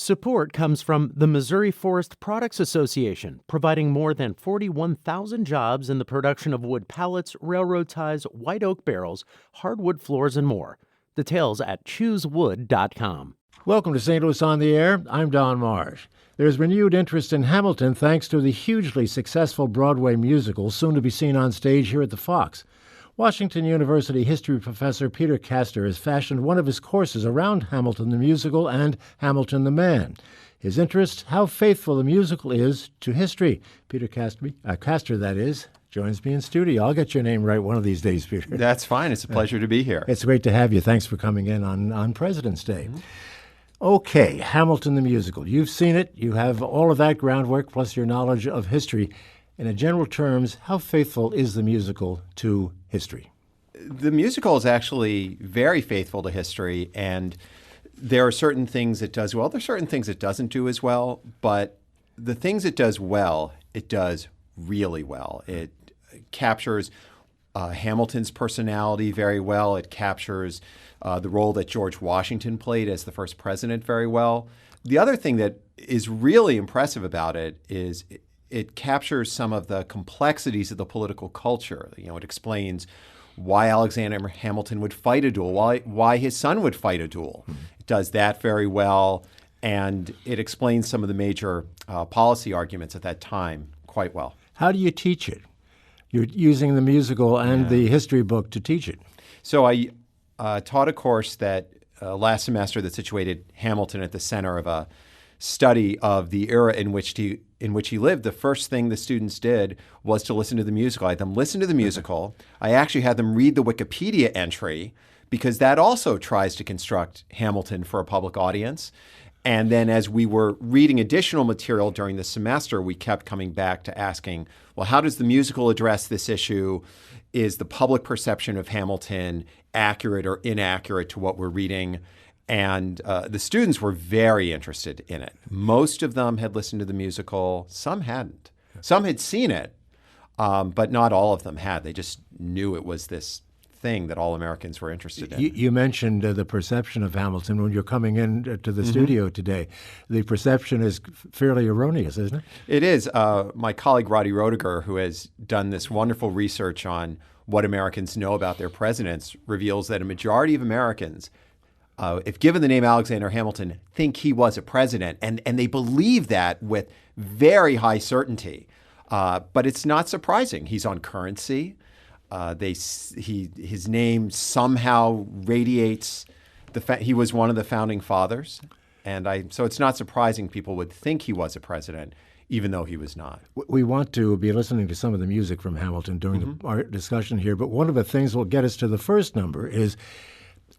Support comes from the Missouri Forest Products Association, providing more than 41,000 jobs in the production of wood pallets, railroad ties, white oak barrels, hardwood floors, and more. Details at choosewood.com. Welcome to St. Louis on the Air. I'm Don Marsh. There's renewed interest in Hamilton thanks to the hugely successful Broadway musical, soon to be seen on stage here at the Fox. Washington University history professor Peter Kastor has fashioned one of his courses around Hamilton the musical and Hamilton the man. His interest, how faithful the musical is to history. Peter Kastor, that is, joins me in studio. I'll get your name right one of these days, Peter. That's fine. It's a pleasure to be here. It's great to have you. Thanks for coming in on President's Day. Mm-hmm. Okay, Hamilton the musical. You've seen it. You have all of that groundwork plus your knowledge of history. In general terms, how faithful is the musical to history? The musical is actually very faithful to history, and there are certain things it does well. There are certain things it doesn't do as well, but the things it does well, it does really well. It captures Hamilton's personality very well. It captures the role that George Washington played as the first president very well. The other thing that is really impressive about it is it captures some of the complexities of the political culture. You know, it explains why Alexander Hamilton would fight a duel, why his son would fight a duel. Mm-hmm. It does that very well, and it explains some of the major policy arguments at that time quite well. How do you teach it? You're using the musical and the history book to teach it. So I taught a course that last semester that situated Hamilton at the center of a study of the era in which he lived. The first thing the students did was to listen to the musical. I had them listen to the musical. I actually had them read the Wikipedia entry because that also tries to construct Hamilton for a public audience. And then as we were reading additional material during the semester, we kept coming back to asking, well, how does the musical address this issue? Is the public perception of Hamilton accurate or inaccurate to what we're reading? And the students were very interested in it. Most of them had listened to the musical. Some hadn't. Some had seen it, but not all of them had. They just knew it was this thing that all Americans were interested in. You mentioned the perception of Hamilton when you're coming in to the studio today. The perception is fairly erroneous, isn't it? It is. My colleague Roddy Roediger, who has done this wonderful research on what Americans know about their presidents, reveals that a majority of Americans, if given the name Alexander Hamilton, think he was a president, and they believe that with very high certainty. But it's not surprising. He's on currency. His name somehow radiates he was one of the founding fathers, so it's not surprising people would think he was a president, even though he was not. We want to be listening to some of the music from Hamilton during our discussion here, but one of the things that will get us to the first number is,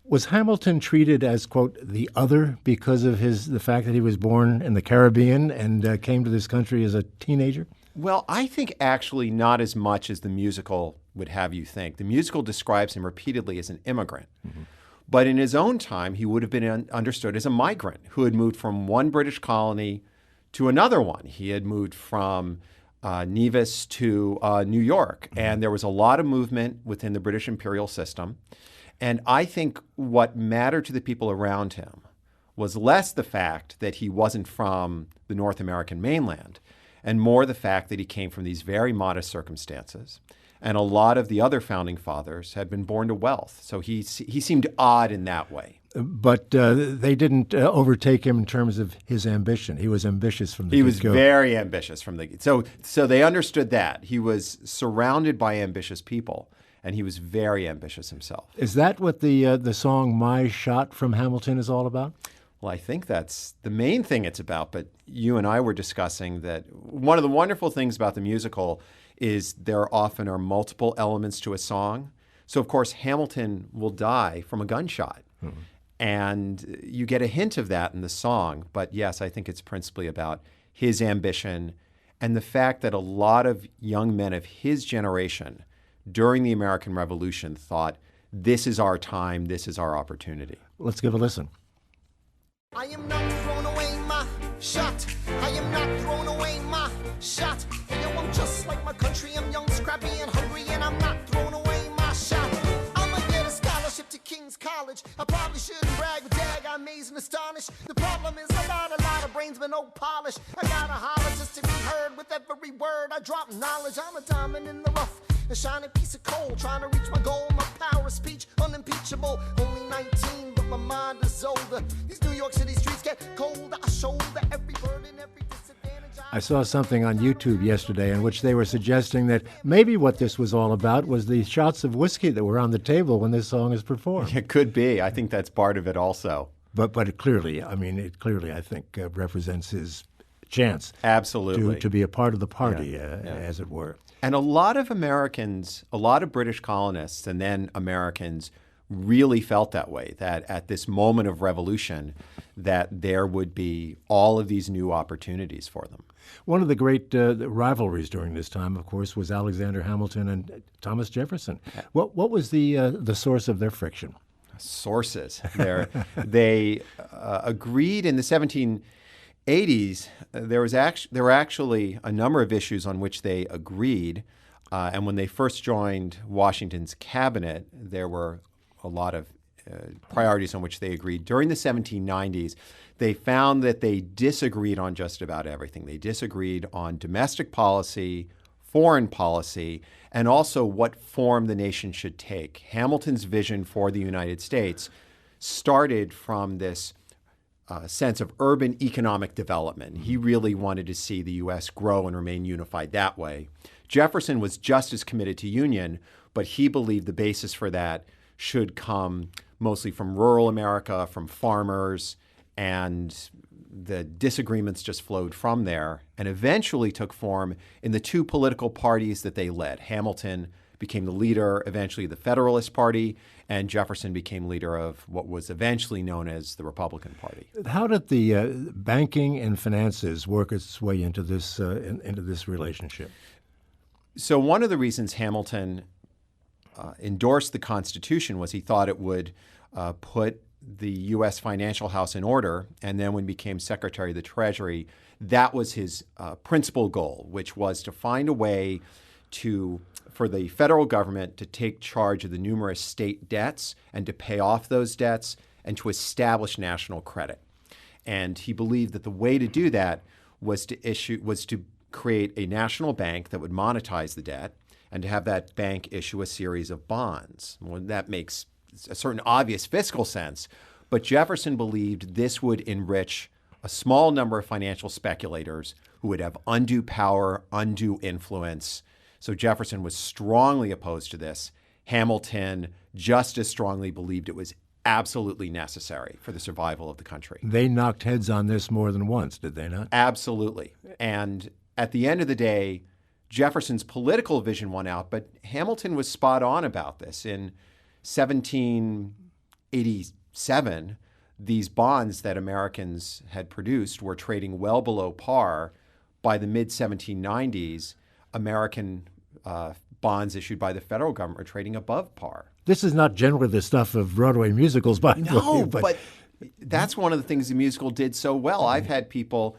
was Hamilton treated as, quote, the other because of the fact that he was born in the Caribbean and came to this country as a teenager? Well, I think actually not as much as the musical would have you think. The musical describes him repeatedly as an immigrant. Mm-hmm. But in his own time, he would have been understood as a migrant who had moved from one British colony to another one. He had moved from Nevis to New York. Mm-hmm. And there was a lot of movement within the British imperial system. And I think what mattered to the people around him was less the fact that he wasn't from the North American mainland, and more the fact that he came from these very modest circumstances. And a lot of the other founding fathers had been born to wealth. So he seemed odd in that way. But they didn't overtake him in terms of his ambition. He was ambitious from the get-go. He was very ambitious from the get-go. So they understood that. He was surrounded by ambitious people, and he was very ambitious himself. Is that what the song My Shot from Hamilton is all about? Well, I think that's the main thing it's about, but you and I were discussing that one of the wonderful things about the musical is there often are multiple elements to a song. So, of course, Hamilton will die from a gunshot. Mm-hmm. And you get a hint of that in the song. But yes, I think it's principally about his ambition and the fact that a lot of young men of his generation during the American Revolution thought, this is our time, this is our opportunity. Let's give a listen. I am not throwing away my shot. I am not throwing away my shot. Yo, I'm just like my country. I'm young, scrappy, and hungry, and I'm not throwing away my shot. I'ma get a scholarship to King's College. I probably shouldn't brag, but dag, I'm amazed and astonished. The problem is a lot of brains with no polish. I gotta holler just to be heard with every word. I drop knowledge. I'm a diamond in the rough, a shining piece of coal, trying to reach my goal. My power of speech unimpeachable. Only 19, but my mind is older. These New York City streets get colder. I shoulder every burden, every disadvantage. I saw something on YouTube yesterday in which they were suggesting that maybe what this was all about was the shots of whiskey that were on the table when this song is performed. It could be. I think that's part of it also. But it clearly, I think, represents his chance Absolutely. to be a part of the party, as it were. And a lot of Americans, a lot of British colonists and then Americans really felt that way, that at this moment of revolution, that there would be all of these new opportunities for them. One of the great rivalries during this time, of course, was Alexander Hamilton and Thomas Jefferson. What was the source of their friction? Sources. They agreed in the 1780s. There were actually a number of issues on which they agreed. And when they first joined Washington's cabinet, there were a lot of priorities on which they agreed. During the 1790s, they found that they disagreed on just about everything. They disagreed on domestic policy, foreign policy, and also what form the nation should take. Hamilton's vision for the United States started from this sense of urban economic development. He really wanted to see the U.S. grow and remain unified that way. Jefferson was just as committed to union, but he believed the basis for that should come mostly from rural America, from farmers, and the disagreements just flowed from there and eventually took form in the two political parties that they led. Hamilton became the leader, eventually, of the Federalist Party, and Jefferson became leader of what was eventually known as the Republican Party. How did the banking and finances work its way into this relationship? So one of the reasons Hamilton endorsed the Constitution was he thought it would put the U.S. financial house in order, and then when he became Secretary of the Treasury, that was his principal goal, which was to find a way for the federal government to take charge of the numerous state debts and to pay off those debts and to establish national credit. And he believed that the way to do that was to create a national bank that would monetize the debt and to have that bank issue a series of bonds. Well, that makes a certain obvious fiscal sense, but Jefferson believed this would enrich a small number of financial speculators who would have undue power, undue influence. So Jefferson was strongly opposed to this. Hamilton just as strongly believed it was absolutely necessary for the survival of the country. They knocked heads on this more than once, did they not? Absolutely. And at the end of the day, Jefferson's political vision won out, but Hamilton was spot on about this. In 1787, these bonds that Americans had produced were trading well below par. By the mid-1790s, American bonds issued by the federal government were trading above par. This is not generally the stuff of Broadway musicals, by the way. No, but that's one of the things the musical did so well. I've met people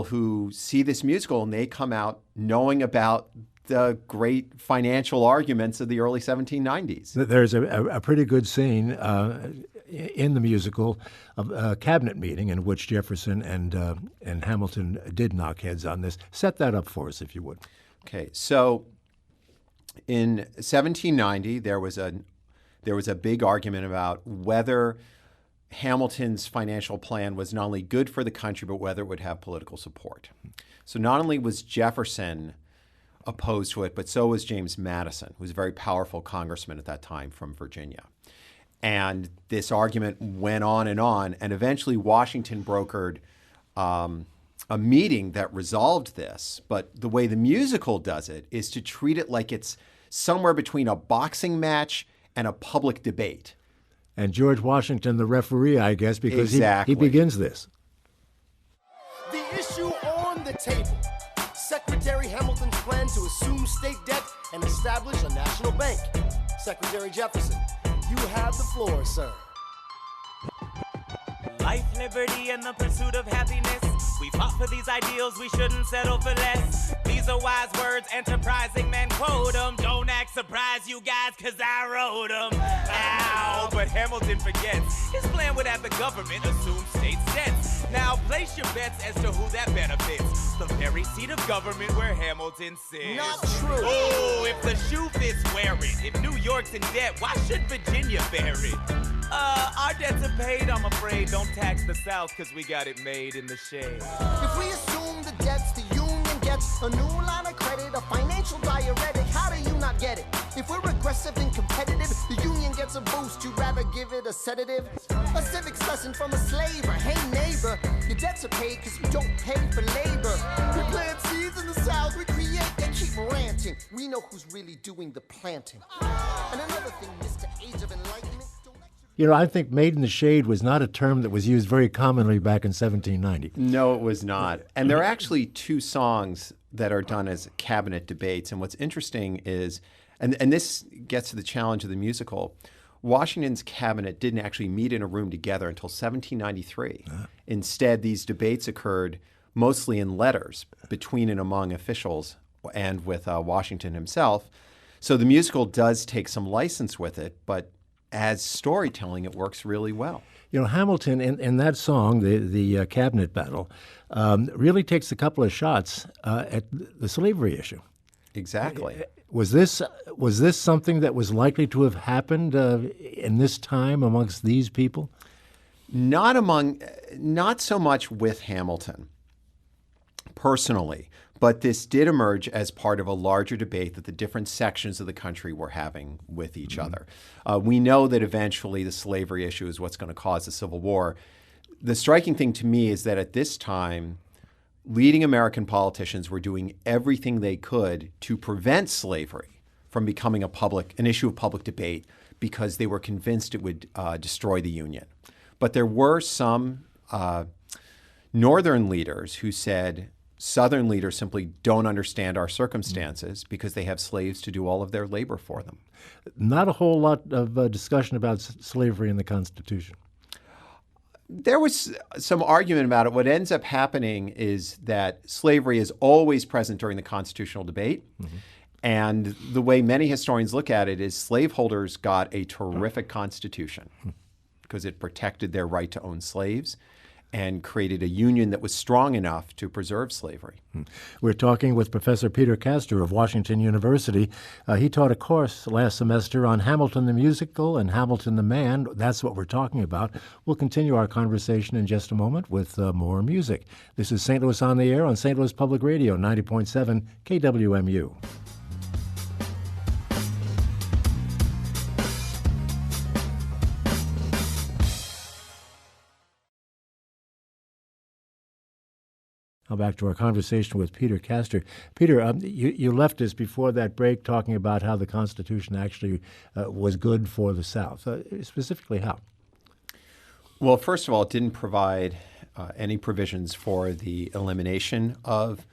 who see this musical and they come out knowing about the great financial arguments of the early 1790s. There's a pretty good scene in the musical of a cabinet meeting in which Jefferson and Hamilton did knock heads on this. Set that up for us, if you would. Okay, so in 1790, there was a big argument about whether Hamilton's financial plan was not only good for the country, but whether it would have political support. So not only was Jefferson opposed to it, but so was James Madison, who was a very powerful congressman at that time from Virginia. And this argument went on, and eventually Washington brokered a meeting that resolved this. But the way the musical does it is to treat it like it's somewhere between a boxing match and a public debate. And George Washington, the referee, I guess, because exactly. he begins this. The issue on the table. Secretary Hamilton's plan to assume state debt and establish a national bank. Secretary Jefferson, you have the floor, sir. Life, liberty, and the pursuit of happiness. We fought for these ideals, we shouldn't settle for less. These are wise words, enterprising men quote them. Don't act surprised, you guys, cause I wrote them. Ow, but Hamilton forgets. His plan would have the government assume state debts. Now place your bets as to who that benefits. The very seat of government where Hamilton sits. Not true. Oh, if the shoe fits, wear it. If New York's in debt, why should Virginia bear it? Our debts are paid, I'm afraid. Don't tax the South, cause we got it made in the shade. If we assume the debts the union gets, a new line of credit, a financial diuretic, how do you not get it? If we're aggressive and competitive, the union gets a boost, you'd rather give it a sedative? A civics lesson from a slaver, hey neighbor, your debts are paid cause you don't pay for labor. We plant seeds in the South, we create, they keep ranting. We know who's really doing the planting. And another thing, Mr. Age of Enlightenment, You know, I think "made in the shade" was not a term that was used very commonly back in 1790. No, it was not. And there are actually two songs that are done as cabinet debates. And what's interesting is, and this gets to the challenge of the musical, Washington's cabinet didn't actually meet in a room together until 1793. Instead, these debates occurred mostly in letters between and among officials and with Washington himself. So the musical does take some license with it, but as storytelling, it works really well. You know, Hamilton in that song, the cabinet battle, really takes a couple of shots at the slavery issue. Exactly. Was this something that was likely to have happened in this time amongst these people? Not so much with Hamilton personally, but this did emerge as part of a larger debate that the different sections of the country were having with each other. We know that eventually the slavery issue is what's going to cause the Civil War. The striking thing to me is that at this time, leading American politicians were doing everything they could to prevent slavery from becoming an issue of public debate because they were convinced it would destroy the Union. But there were some Northern leaders who said, Southern leaders simply don't understand our circumstances because they have slaves to do all of their labor for them. Not a whole lot of discussion about slavery in the Constitution. There was some argument about it. What ends up happening is that slavery is always present during the constitutional debate. Mm-hmm. And the way many historians look at it is slaveholders got a terrific constitution because it protected their right to own slaves and created a union that was strong enough to preserve slavery. We're talking with Professor Peter Kastor of Washington University. He taught a course last semester on Hamilton the Musical and Hamilton the Man. That's what we're talking about. We'll continue our conversation in just a moment with more music. This is St. Louis on the Air on St. Louis Public Radio, 90.7 KWMU. Now back to our conversation with Peter Kastor. Peter, you left us before that break talking about how the Constitution actually was good for the South. Specifically how? Well, first of all, it didn't provide any provisions for the elimination of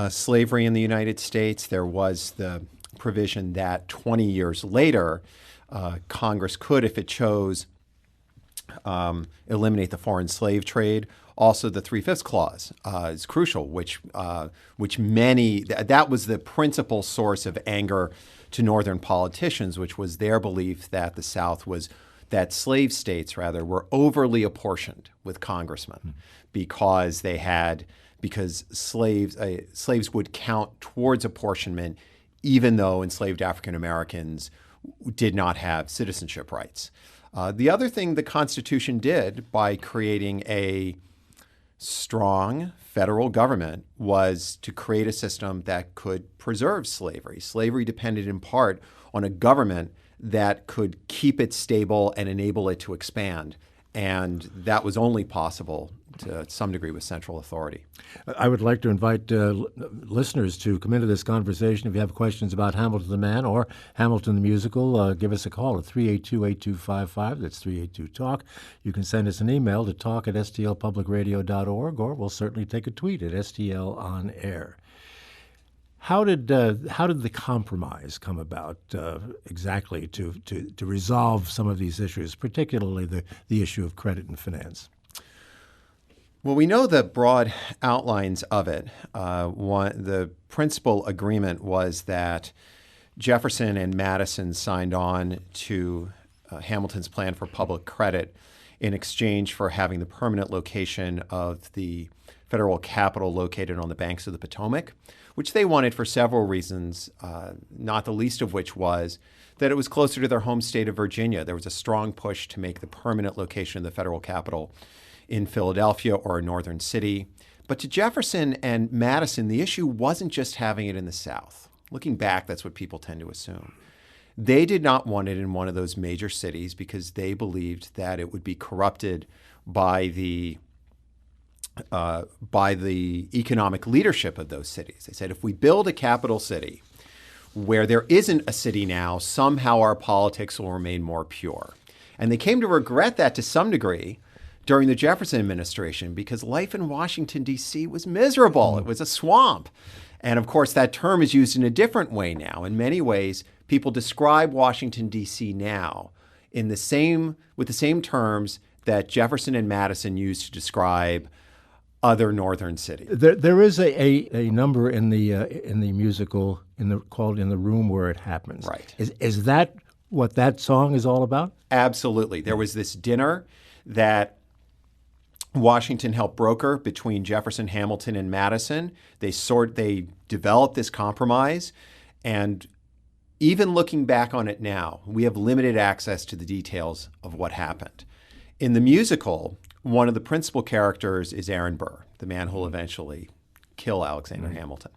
slavery in the United States. There was the provision that 20 years later, Congress could, if it chose, eliminate the foreign slave trade. Also, the 3/5 clause is crucial, which that was the principal source of anger to Northern politicians, which was their belief that that slave states were overly apportioned with congressmen because slaves would count towards apportionment, even though enslaved African Americans did not have citizenship rights. The other thing the Constitution did by creating a strong federal government was to create a system that could preserve slavery. Slavery depended in part on a government that could keep it stable and enable it to expand. And that was only possible to some degree with central authority. I would like to invite listeners to come into this conversation. If you have questions about Hamilton the Man or Hamilton the Musical, give us a call at 382-8255. That's 382-TALK. You can send us an email to talk@stlpublicradio.org, or we'll certainly take a tweet at STL on air. How did the compromise come about exactly to resolve some of these issues, particularly the issue of credit and finance? Well, we know the broad outlines of it. The principal agreement was that Jefferson and Madison signed on to Hamilton's plan for public credit in exchange for having the permanent location of the federal capital located on the banks of the Potomac, which they wanted for several reasons, not the least of which was that it was closer to their home state of Virginia. There was a strong push to make the permanent location of the federal capital in Philadelphia or a northern city. But to Jefferson and Madison, the issue wasn't just having it in the South. Looking back, that's what people tend to assume. They did not want it in one of those major cities because they believed that it would be corrupted by the economic leadership of those cities. They said, if we build a capital city where there isn't a city now, somehow our politics will remain more pure. And they came to regret that to some degree during the Jefferson administration because life in Washington, D.C. was miserable. It was a swamp. And of course, that term is used in a different way now. In many ways, people describe Washington, D.C. now with the same terms that Jefferson and Madison used to describe other northern cities. There is a number in the musical called "In the Room Where It Happens." Right. Is that what that song is all about? Absolutely. There was this dinner that Washington helped broker between Jefferson, Hamilton, and Madison. They developed this compromise, and even looking back on it now, we have limited access to the details of what happened. In the musical, one of the principal characters is Aaron Burr, the man who will eventually kill Alexander Hamilton.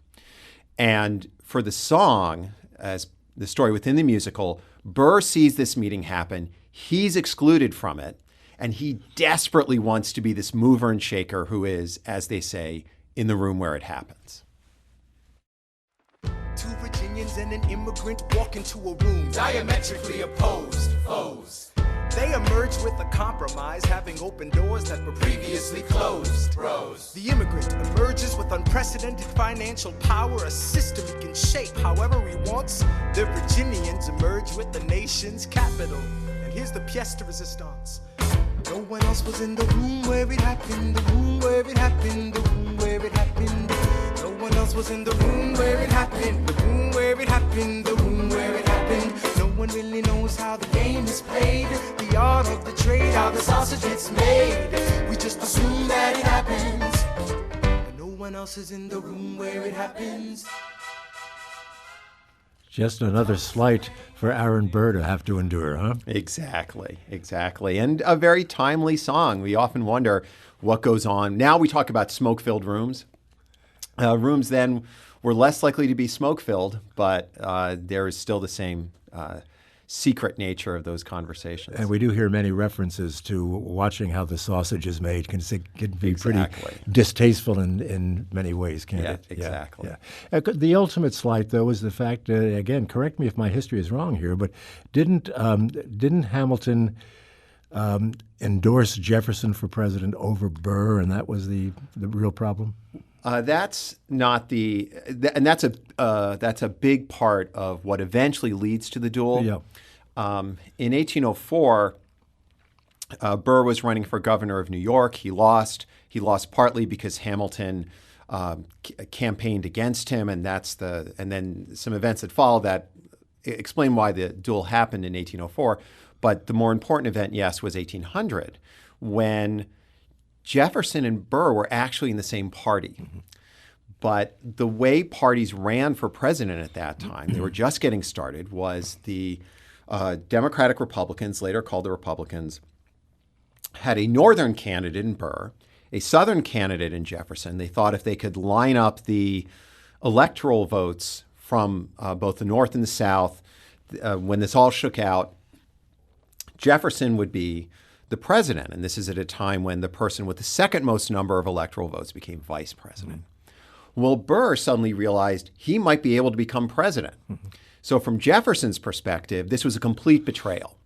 And for the song, as the story within the musical, Burr sees this meeting happen. He's excluded from it, and he desperately wants to be this mover and shaker who is, as they say, in the room where it happens. Two Virginians and an immigrant walk into a room diametrically opposed foes. They emerge with a compromise, having opened doors that were previously closed. The immigrant emerges with unprecedented financial power, a system he can shape however he wants. The Virginians emerge with the nation's capital. And here's the pièce de résistance. No one else was in the room where it happened, the room where it happened, the room where it happened. No one else was in the room where it happened, the room where it happened, the room where it happened. No one really knows how the game is played, the art of the trade, how the sausage gets made. We just assume that it happens, but no one else is in the room where it happens. Just another slight for Aaron Burr to have to endure, huh? Exactly. And a very timely song. We often wonder what goes on. Now we talk about smoke-filled rooms. Rooms then were less likely to be smoke-filled, but there is still the same secret nature of those conversations. And we do hear many references to watching how the sausage is made. Can be Exactly. pretty distasteful in many ways, can't it? Exactly. Yeah. The ultimate slight, though, is the fact, again, correct me if my history is wrong here, but didn't Hamilton endorse Jefferson for president over Burr, and that was the real problem? That's not and that's a big part of what eventually leads to the duel. Yeah. In 1804, Burr was running for governor of New York. He lost. He lost partly because Hamilton campaigned against him, and then some events that followed that explain why the duel happened in 1804. But the more important event, yes, was 1800, when Jefferson and Burr were actually in the same party. Mm-hmm. But the way parties ran for president at that time, they were just getting started, was the Democratic Republicans, later called the Republicans, had a northern candidate in Burr, a southern candidate in Jefferson. They thought if they could line up the electoral votes from both the North and the South, when this all shook out, Jefferson would be the president. And this is at a time when the person with the second most number of electoral votes became vice president. Mm-hmm. Well, Burr suddenly realized he might be able to become president. Mm-hmm. So from Jefferson's perspective, this was a complete betrayal.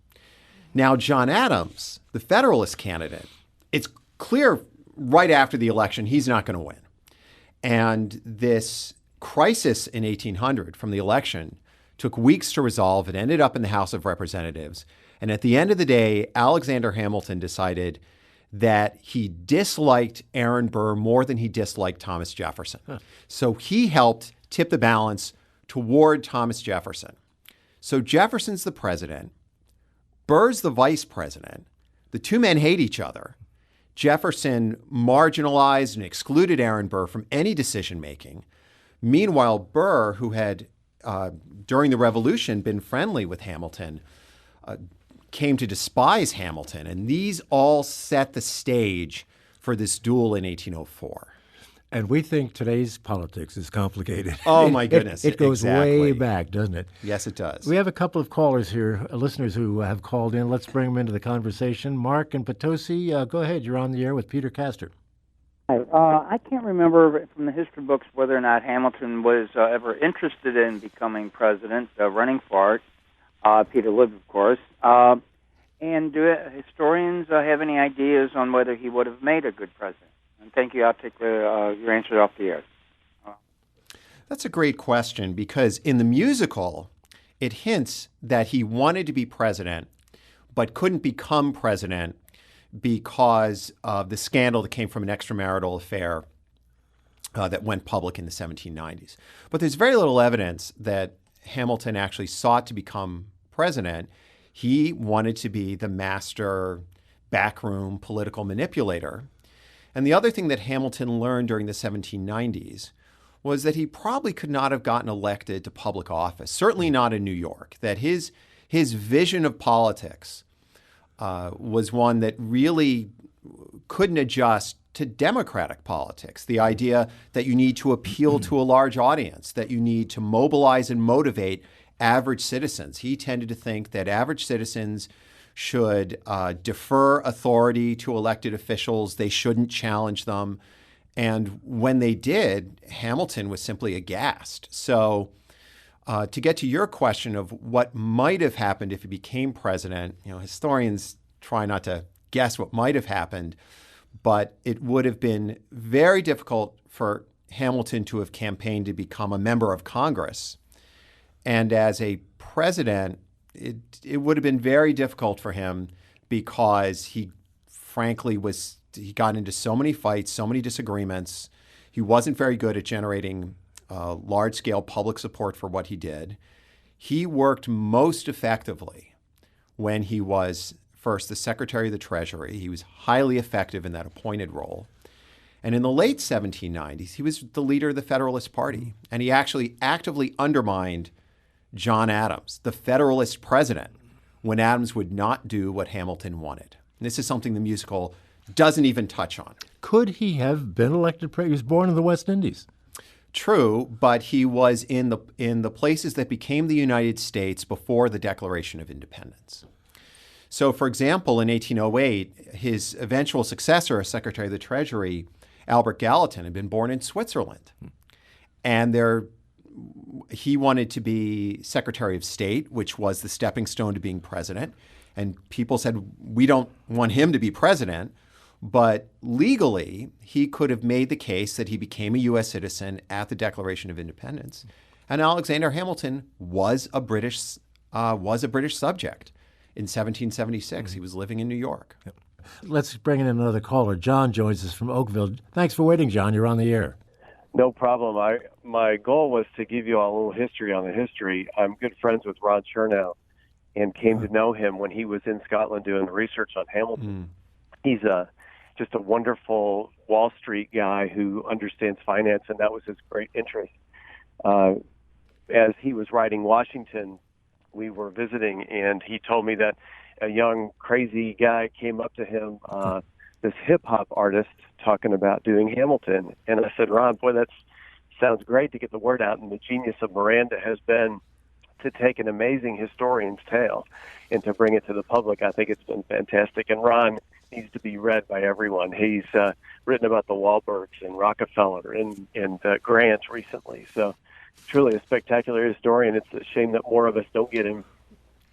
Now, John Adams, the Federalist candidate, it's clear right after the election he's not going to win. And this crisis in 1800 from the election took weeks to resolve. It ended up in the House of Representatives. And at the end of the day, Alexander Hamilton decided that he disliked Aaron Burr more than he disliked Thomas Jefferson. Huh. So he helped tip the balance toward Thomas Jefferson. So Jefferson's the president, Burr's the vice president, The two men hate each other. Jefferson marginalized and excluded Aaron Burr from any decision-making. Meanwhile, Burr, who had, during the Revolution, been friendly with Hamilton, came to despise Hamilton. And these all set the stage for this duel in 1804. And we think today's politics is complicated. Oh, my goodness. It goes Exactly. way back, doesn't it? Yes, it does. We have a couple of callers here, listeners who have called in. Let's bring them into the conversation. Mark and Potosi, go ahead. You're on the air with Peter Kastor. Hi. I can't remember from the history books whether or not Hamilton was ever interested in becoming president, running for it. Peter lived, of course. And do historians have any ideas on whether he would have made a good president? And thank you. I'll take your answer off the air. That's a great question because in the musical, it hints that he wanted to be president but couldn't become president because of the scandal that came from an extramarital affair that went public in the 1790s. But there's very little evidence that Hamilton actually sought to become president. He wanted to be the master backroom political manipulator. And the other thing that Hamilton learned during the 1790s was that he probably could not have gotten elected to public office, certainly not in New York, that his vision of politics was one that really couldn't adjust to democratic politics. The idea that you need to appeal to a large audience, that you need to mobilize and motivate average citizens. He tended to think that average citizens should defer authority to elected officials. They shouldn't challenge them. And when they did, Hamilton was simply aghast. So to get to your question of what might have happened if he became president, historians try not to guess what might have happened, but it would have been very difficult for Hamilton to have campaigned to become a member of Congress. And as a president, it would have been very difficult for him because he frankly he got into so many fights, so many disagreements. He wasn't very good at generating large-scale public support for what he did. He worked most effectively when he was first the Secretary of the Treasury. He was highly effective in that appointed role. And in the late 1790s, he was the leader of the Federalist Party. And he actually actively undermined John Adams, the Federalist president, when Adams would not do what Hamilton wanted. And this is something the musical doesn't even touch on. Could he have been elected president? He was born in the West Indies. True, but he was in the places that became the United States before the Declaration of Independence. So, for example, in 1808, his eventual successor as Secretary of the Treasury, Albert Gallatin, had been born in Switzerland. And he wanted to be Secretary of State, which was the stepping stone to being president. And people said, we don't want him to be president. But legally, he could have made the case that he became a U.S. citizen at the Declaration of Independence. And Alexander Hamilton was a British subject. In 1776, he was living in New York. Let's bring in another caller. John joins us from Oakville. Thanks for waiting, John. You're on the air. No problem. My goal was to give you all a little history on the history. I'm good friends with Ron Chernow and came to know him when he was in Scotland doing the research on Hamilton. He's just a wonderful Wall Street guy who understands finance, and that was his great interest. As he was writing Washington, we were visiting, and he told me that a young, crazy guy came up to him, this hip-hop artist, talking about doing Hamilton. And I said, Ron, boy, that sounds great to get the word out. And the genius of Miranda has been to take an amazing historian's tale and to bring it to the public. I think it's been fantastic. And Ron needs to be read by everyone. He's written about the Wahlbergs and Rockefeller and Grant recently. So truly a spectacular historian. It's a shame that more of us don't get him.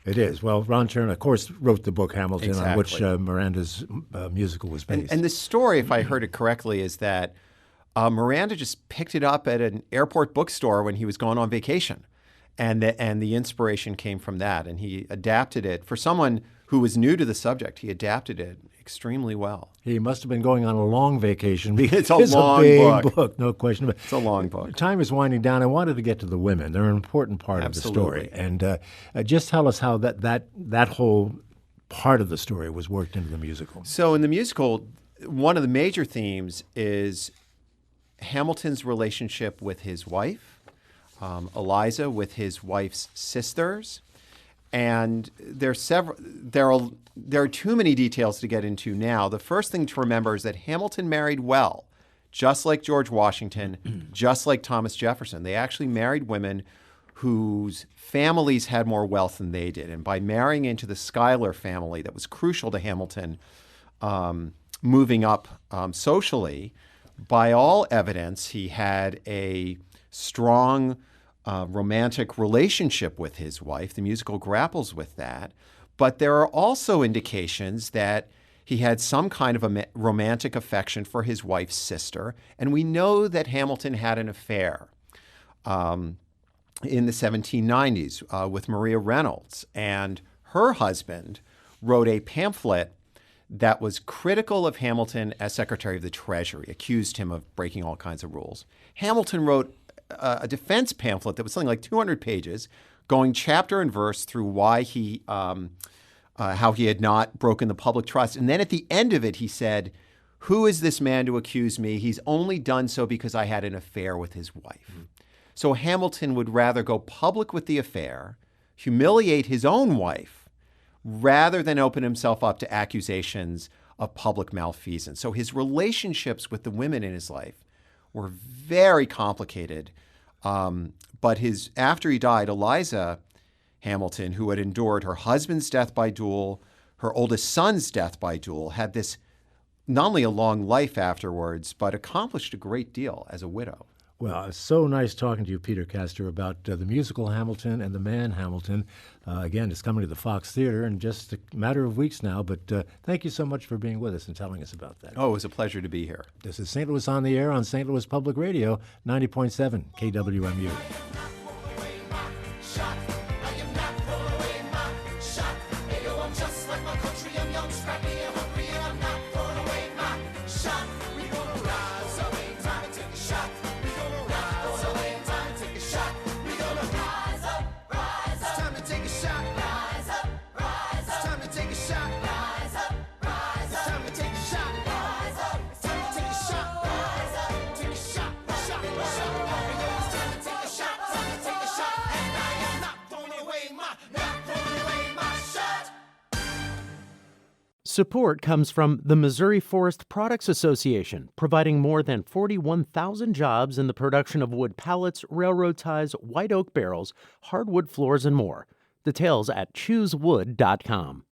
It is. Well, Ron Chernow, of course, wrote the book Hamilton, Exactly. on which Miranda's musical was based. And the story, if I heard it correctly, is that Miranda just picked it up at an airport bookstore when he was going on vacation. And the inspiration came from that. And he adapted it. For someone who was new to the subject, he adapted it extremely well. He must have been going on a long vacation because It's a long big book, no question about it. It's a long book. Time is winding down. I wanted to get to the women. They're an important part Absolutely. of the story. And just tell us how that whole part of the story was worked into the musical? So in the musical, one of the major themes is Hamilton's relationship with his wife, Eliza, with his wife's sisters. And there are too many details to get into now. The first thing to remember is that Hamilton married well, just like George Washington, just like Thomas Jefferson. They actually married women whose families had more wealth than they did. And by marrying into the Schuyler family, that was crucial to Hamilton moving up socially, by all evidence, he had a strong romantic relationship with his wife. The musical grapples with that. But there are also indications that he had some kind of a romantic affection for his wife's sister. And we know that Hamilton had an affair in the 1790s with Maria Reynolds. And her husband wrote a pamphlet that was critical of Hamilton as Secretary of the Treasury, accused him of breaking all kinds of rules. Hamilton wrote a defense pamphlet that was something like 200 pages, going chapter and verse through why how he had not broken the public trust. And then at the end of it, he said, "Who is this man to accuse me? He's only done so because I had an affair with his wife." So Hamilton would rather go public with the affair, humiliate his own wife, rather than open himself up to accusations of public malfeasance. So his relationships with the women in his life were very complicated. But after he died, Eliza Hamilton, who had endured her husband's death by duel, her oldest son's death by duel, had this not only a long life afterwards, but accomplished a great deal as a widow. Well, it's so nice talking to you, Peter Kastor, about the musical Hamilton and the man Hamilton. Again, it's coming to the Fox Theater in just a matter of weeks now, but thank you so much for being with us and telling us about that. Oh, it was a pleasure to be here. This is St. Louis on the Air on St. Louis Public Radio, 90.7 KWMU. Support comes from the Missouri Forest Products Association, providing more than 41,000 jobs in the production of wood pallets, railroad ties, white oak barrels, hardwood floors, and more. Details at choosewood.com.